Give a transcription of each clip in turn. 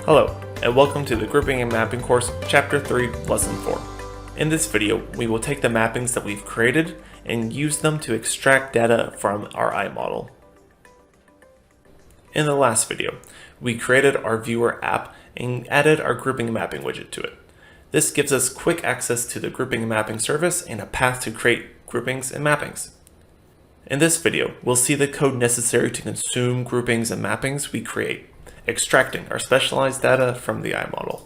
Hello, and welcome to the Grouping and Mapping course, Chapter 3, Lesson 4. In this video, we will take the mappings that we've created and use them to extract data from our iModel. In the last video, we created our viewer app and added our grouping and mapping widget to it. This gives us quick access to the grouping and mapping service and a path to create groupings and mappings. In this video, we'll see the code necessary to consume groupings and mappings we create, extracting our specialized data from the iModel.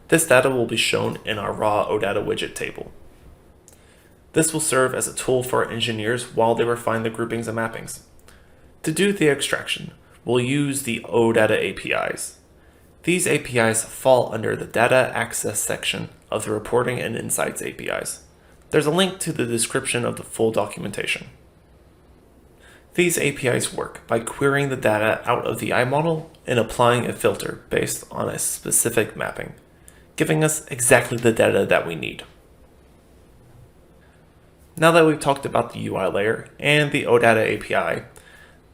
This data will be shown in our raw OData widget table. This will serve as a tool for our engineers while they refine the groupings and mappings. To do the extraction, we'll use the OData APIs. These APIs fall under the Data Access section of the Reporting and Insights APIs. There's a link to the description of the full documentation. These APIs work by querying the data out of the iModel and applying a filter based on a specific mapping, giving us exactly the data that we need. Now that we've talked about the UI layer and the OData API,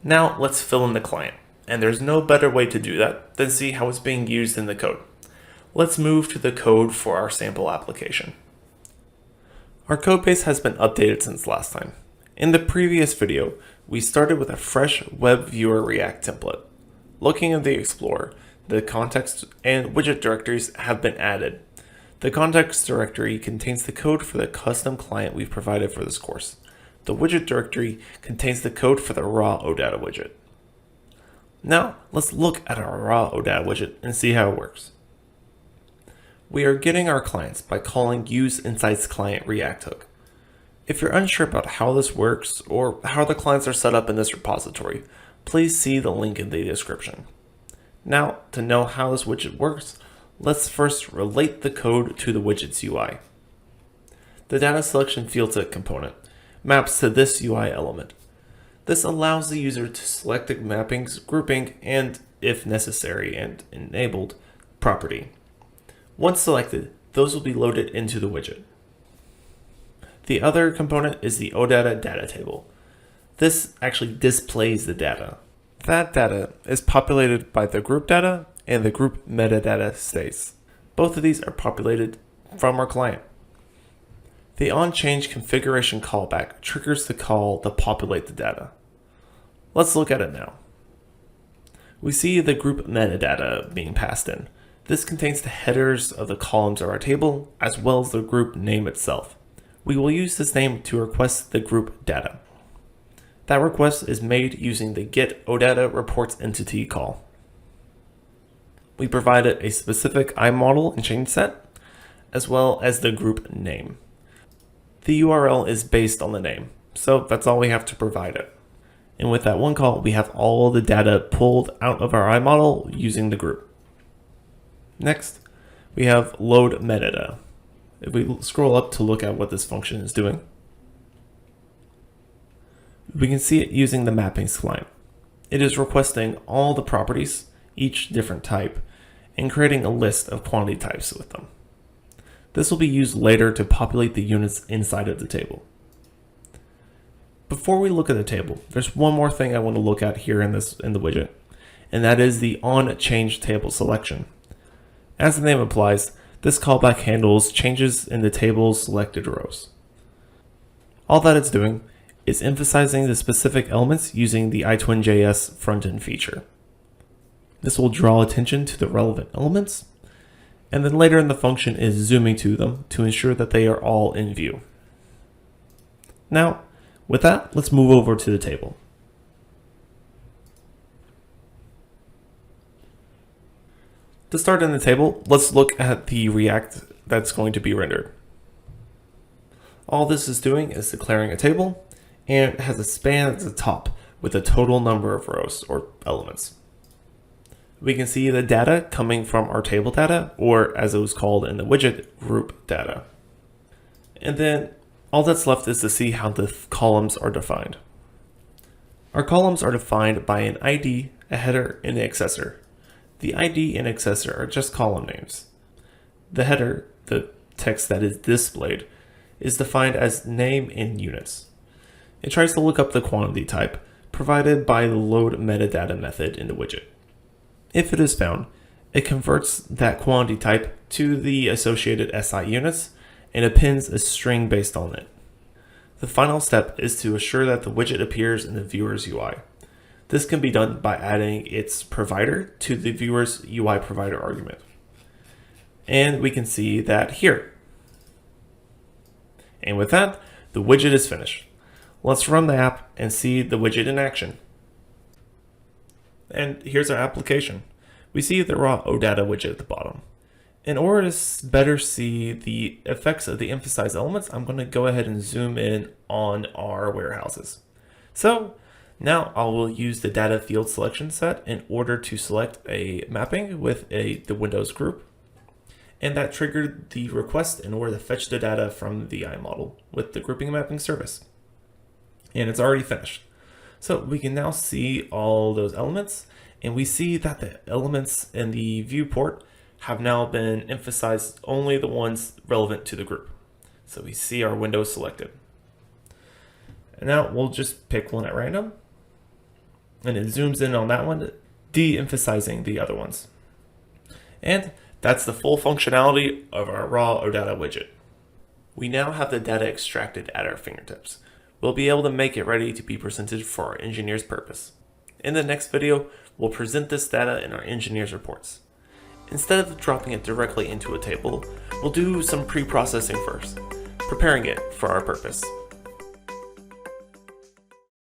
now let's fill in the client, and there's no better way to do that than see how it's being used in the code. Let's move to the code for our sample application. Our codebase has been updated since last time. In the previous video, we started with a fresh Web Viewer React template. Looking at the Explorer, the context and widget directories have been added. The context directory contains the code for the custom client we've provided for this course. The widget directory contains the code for the raw OData widget. Now, let's look at our raw OData widget and see how it works. We are getting our clients by calling useInsightsClient React hook. If you're unsure about how this works or how the clients are set up in this repository, please see the link in the description. Now, to know how this widget works, let's first relate the code to the widget's UI. The data selection field set component maps to this UI element. This allows the user to select the mappings, grouping, and, if necessary and enabled, property. Once selected, those will be loaded into the widget. The other component is the OData data table. This actually displays the data. That data is populated by the group data and the group metadata states. Both of these are populated from our client. The onChange configuration callback triggers the call to populate the data. Let's look at it now. We see the group metadata being passed in. This contains the headers of the columns of our table as well as the group name itself. We will use this name to request the group data. That request is made using the get OData reports entity call. We provided a specific iModel and change set, as well as the group name. The URL is based on the name, so that's all we have to provide it. And with that one call, we have all the data pulled out of our iModel using the group. Next, we have load metadata. If we scroll up to look at what this function is doing, we can see it using the mappings client. It is requesting all the properties, each different type, and creating a list of quantity types with them. This will be used later to populate the units inside of the table. Before we look at the table, there's one more thing I want to look at here in the widget, and that is the onChange table selection. As the name implies, this callback handles changes in the table's selected rows. All that it's doing is emphasizing the specific elements using the iTwin.js front-end feature. This will draw attention to the relevant elements, and then later in the function is zooming to them to ensure that they are all in view. Now, with that, let's move over to the table. To start in the table, let's look at the React that's going to be rendered. All this is doing is declaring a table, and it has a span at the top with a total number of rows or elements. We can see the data coming from our table data, or as it was called in the widget, group data. And then all that's left is to see how the columns are defined. Our columns are defined by an ID, a header, and an accessor. The ID and accessor are just column names. The header, the text that is displayed, is defined as name in units. It tries to look up the quantity type provided by the load metadata method in the widget. If it is found, It converts that quantity type to the associated SI units and appends a string based on it. The final step is to assure that the widget appears in the viewer's UI. This can be done by adding its provider to the viewer's UI provider argument. And we can see that here. And with that, the widget is finished. Let's run the app and see the widget in action. And here's our application. We see the raw OData widget at the bottom. In order to better see the effects of the emphasized elements, I'm going to go ahead and zoom in on our warehouses. So now I will use the data field selection set in order to select a mapping with the Windows group. And that triggered the request in order to fetch the data from the iModel with the grouping and mapping service. And it's already finished. So we can now see all those elements, and we see that the elements in the viewport have now been emphasized, only the ones relevant to the group. So we see our window selected. And now we'll just pick one at random, and it zooms in on that one, de-emphasizing the other ones. And that's the full functionality of our raw OData widget. We now have the data extracted at our fingertips. We'll be able to make it ready to be presented for our engineer's purpose. In the next video, we'll present this data in our engineer's reports. Instead of dropping it directly into a table, we'll do some pre-processing first, preparing it for our purpose.